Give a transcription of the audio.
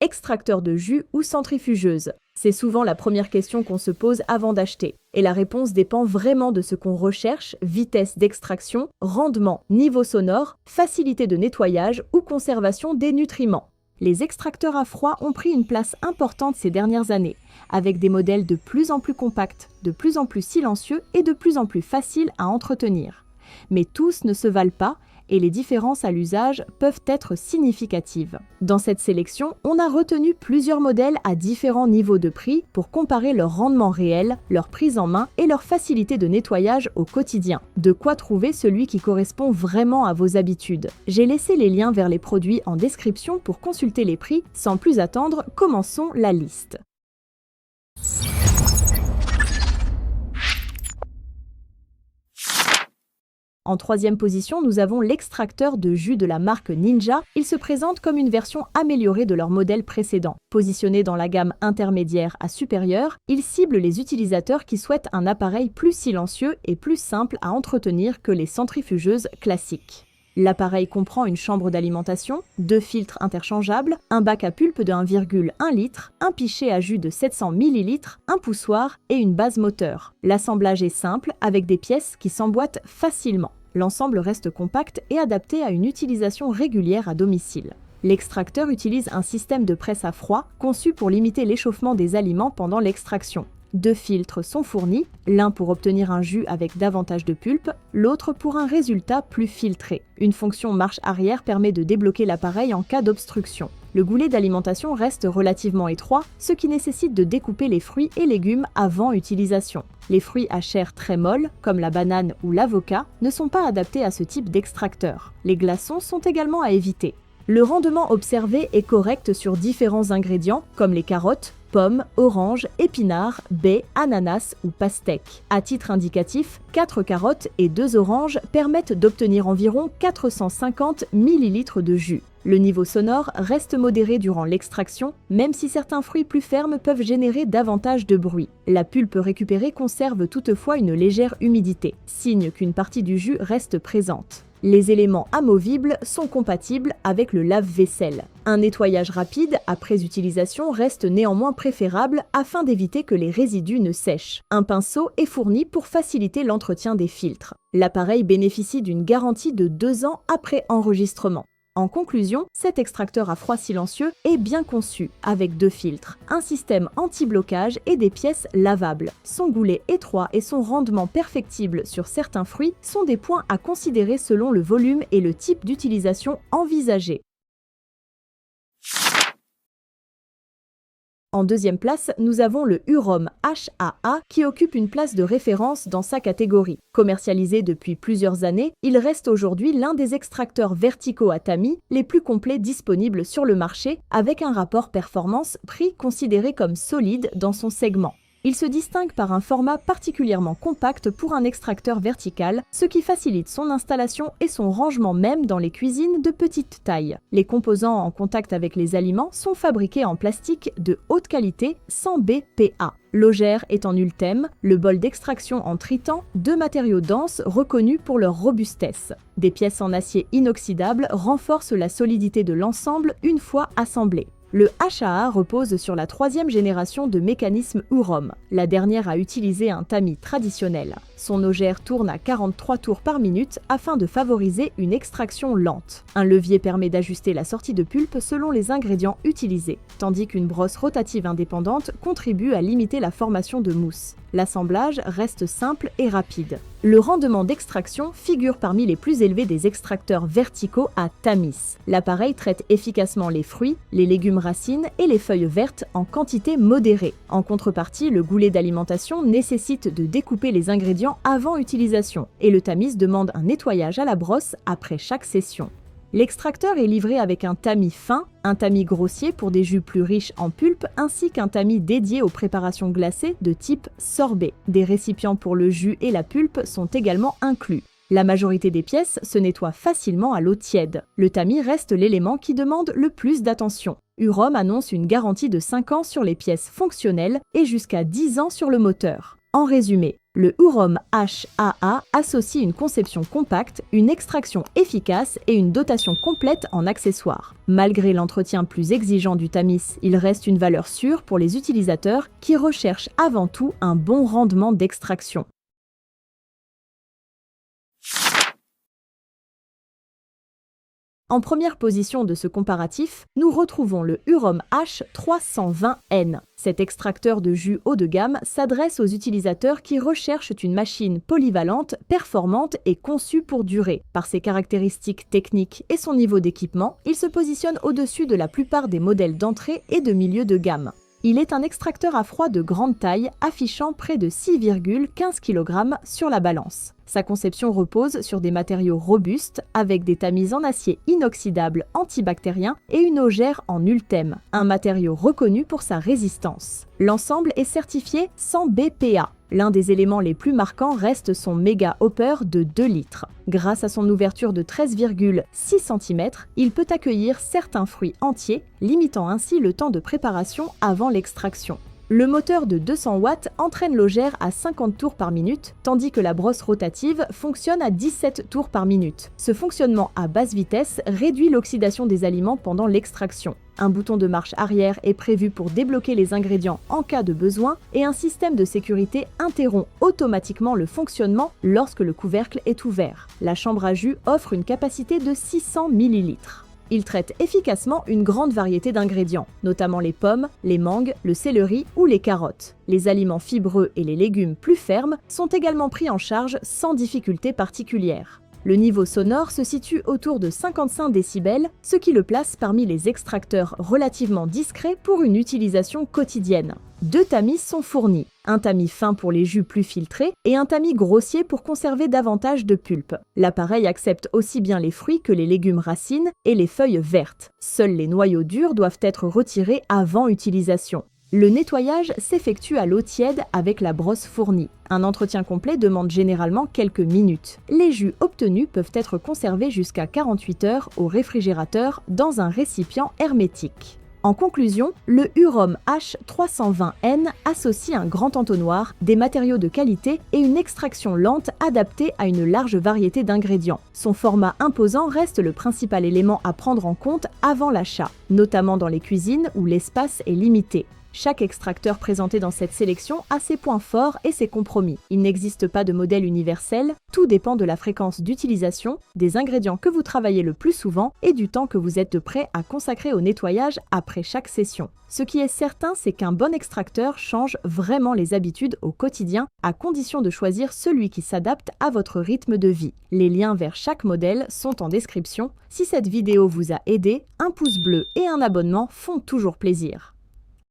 extracteur de jus ou centrifugeuse? C'est souvent la première question qu'on se pose avant d'acheter. Et la réponse dépend vraiment de ce qu'on recherche: vitesse d'extraction, rendement, niveau sonore, facilité de nettoyage ou conservation des nutriments. Les extracteurs à froid ont pris une place importante ces dernières années, avec des modèles de plus en plus compacts, de plus en plus silencieux et de plus en plus faciles à entretenir. Mais tous ne se valent pas, et les différences à l'usage peuvent être significatives. Dans cette sélection, on a retenu plusieurs modèles à différents niveaux de prix pour comparer leur rendement réel, leur prise en main et leur facilité de nettoyage au quotidien. De quoi trouver celui qui correspond vraiment à vos habitudes. J'ai laissé les liens vers les produits en description pour consulter les prix. Sans plus attendre, commençons la liste. En troisième position, nous avons l'extracteur de jus de la marque Ninja. Il se présente comme une version améliorée de leur modèle précédent. Positionné dans la gamme intermédiaire à supérieure, il cible les utilisateurs qui souhaitent un appareil plus silencieux et plus simple à entretenir que les centrifugeuses classiques. L'appareil comprend une chambre d'alimentation, 2 filtres interchangeables, un bac à pulpe de 1,1 litre, un pichet à jus de 700 ml, un poussoir et une base moteur. L'assemblage est simple, avec des pièces qui s'emboîtent facilement. L'ensemble reste compact et adapté à une utilisation régulière à domicile. L'extracteur utilise un système de presse à froid conçu pour limiter l'échauffement des aliments pendant l'extraction. 2 filtres sont fournis, l'un pour obtenir un jus avec davantage de pulpe, l'autre pour un résultat plus filtré. Une fonction marche arrière permet de débloquer l'appareil en cas d'obstruction. Le goulet d'alimentation reste relativement étroit, ce qui nécessite de découper les fruits et légumes avant utilisation. Les fruits à chair très molle, comme la banane ou l'avocat, ne sont pas adaptés à ce type d'extracteur. Les glaçons sont également à éviter. Le rendement observé est correct sur différents ingrédients, comme les carottes, pommes, oranges, épinards, baies, ananas ou pastèques. À titre indicatif, 4 carottes et 2 oranges permettent d'obtenir environ 450 ml de jus. Le niveau sonore reste modéré durant l'extraction, même si certains fruits plus fermes peuvent générer davantage de bruit. La pulpe récupérée conserve toutefois une légère humidité, signe qu'une partie du jus reste présente. Les éléments amovibles sont compatibles avec le lave-vaisselle. Un nettoyage rapide après utilisation reste néanmoins préférable afin d'éviter que les résidus ne sèchent. Un pinceau est fourni pour faciliter l'entretien des filtres. L'appareil bénéficie d'une garantie de 2 ans après enregistrement. En conclusion, cet extracteur à froid silencieux est bien conçu, avec 2 filtres, un système anti-blocage et des pièces lavables. Son goulet étroit et son rendement perfectible sur certains fruits sont des points à considérer selon le volume et le type d'utilisation envisagé. En deuxième place, nous avons le Hurom HAA qui occupe une place de référence dans sa catégorie. Commercialisé depuis plusieurs années, il reste aujourd'hui l'un des extracteurs verticaux à tamis les plus complets disponibles sur le marché, avec un rapport performance-prix considéré comme solide dans son segment. Il se distingue par un format particulièrement compact pour un extracteur vertical, ce qui facilite son installation et son rangement même dans les cuisines de petite taille. Les composants en contact avec les aliments sont fabriqués en plastique de haute qualité sans BPA. Logère est en ultème, le bol d'extraction en tritan, 2 matériaux denses reconnus pour leur robustesse. Des pièces en acier inoxydable renforcent la solidité de l'ensemble une fois assemblé. Le HAA repose sur la 3e génération de mécanisme Hurom. La dernière a utilisé un tamis traditionnel. Son logère tourne à 43 tours par minute afin de favoriser une extraction lente. Un levier permet d'ajuster la sortie de pulpe selon les ingrédients utilisés, tandis qu'une brosse rotative indépendante contribue à limiter la formation de mousse. L'assemblage reste simple et rapide. Le rendement d'extraction figure parmi les plus élevés des extracteurs verticaux à tamis. L'appareil traite efficacement les fruits, les légumes racines et les feuilles vertes en quantité modérée. En contrepartie, le goulet d'alimentation nécessite de découper les ingrédients avant utilisation et le tamis demande un nettoyage à la brosse après chaque session. L'extracteur est livré avec un tamis fin, un tamis grossier pour des jus plus riches en pulpe, ainsi qu'un tamis dédié aux préparations glacées de type sorbet. Des récipients pour le jus et la pulpe sont également inclus. La majorité des pièces se nettoient facilement à l'eau tiède. Le tamis reste l'élément qui demande le plus d'attention. Hurom annonce une garantie de 5 ans sur les pièces fonctionnelles et jusqu'à 10 ans sur le moteur. En résumé, Le Hurom HAA associe une conception compacte, une extraction efficace et une dotation complète en accessoires. Malgré l'entretien plus exigeant du tamis, il reste une valeur sûre pour les utilisateurs qui recherchent avant tout un bon rendement d'extraction. En première position de ce comparatif, nous retrouvons le Hurom H320N. Cet extracteur de jus haut de gamme s'adresse aux utilisateurs qui recherchent une machine polyvalente, performante et conçue pour durer. Par ses caractéristiques techniques et son niveau d'équipement, il se positionne au-dessus de la plupart des modèles d'entrée et de milieu de gamme. Il est un extracteur à froid de grande taille, affichant près de 6,15 kg sur la balance. Sa conception repose sur des matériaux robustes, avec des tamis en acier inoxydable antibactérien et une ogère en ultème, un matériau reconnu pour sa résistance. L'ensemble est certifié 100 BPA. L'un des éléments les plus marquants reste son méga hopper de 2 litres. Grâce à son ouverture de 13,6 cm, il peut accueillir certains fruits entiers, limitant ainsi le temps de préparation avant l'extraction. Le moteur de 200 watts entraîne l'ogère à 50 tours par minute, tandis que la brosse rotative fonctionne à 17 tours par minute. Ce fonctionnement à basse vitesse réduit l'oxydation des aliments pendant l'extraction. Un bouton de marche arrière est prévu pour débloquer les ingrédients en cas de besoin et un système de sécurité interrompt automatiquement le fonctionnement lorsque le couvercle est ouvert. La chambre à jus offre une capacité de 600 ml. Il traite efficacement une grande variété d'ingrédients, notamment les pommes, les mangues, le céleri ou les carottes. Les aliments fibreux et les légumes plus fermes sont également pris en charge sans difficulté particulière. Le niveau sonore se situe autour de 55 décibels, ce qui le place parmi les extracteurs relativement discrets pour une utilisation quotidienne. 2 tamis sont fournis, un tamis fin pour les jus plus filtrés et un tamis grossier pour conserver davantage de pulpe. L'appareil accepte aussi bien les fruits que les légumes racines et les feuilles vertes. Seuls les noyaux durs doivent être retirés avant utilisation. Le nettoyage s'effectue à l'eau tiède avec la brosse fournie. Un entretien complet demande généralement quelques minutes. Les jus obtenus peuvent être conservés jusqu'à 48 heures au réfrigérateur dans un récipient hermétique. En conclusion, le Hurom H320N associe un grand entonnoir, des matériaux de qualité et une extraction lente adaptée à une large variété d'ingrédients. Son format imposant reste le principal élément à prendre en compte avant l'achat, notamment dans les cuisines où l'espace est limité. Chaque extracteur présenté dans cette sélection a ses points forts et ses compromis. Il n'existe pas de modèle universel, tout dépend de la fréquence d'utilisation, des ingrédients que vous travaillez le plus souvent et du temps que vous êtes prêt à consacrer au nettoyage après chaque session. Ce qui est certain, c'est qu'un bon extracteur change vraiment les habitudes au quotidien, à condition de choisir celui qui s'adapte à votre rythme de vie. Les liens vers chaque modèle sont en description. Si cette vidéo vous a aidé, un pouce bleu et un abonnement font toujours plaisir.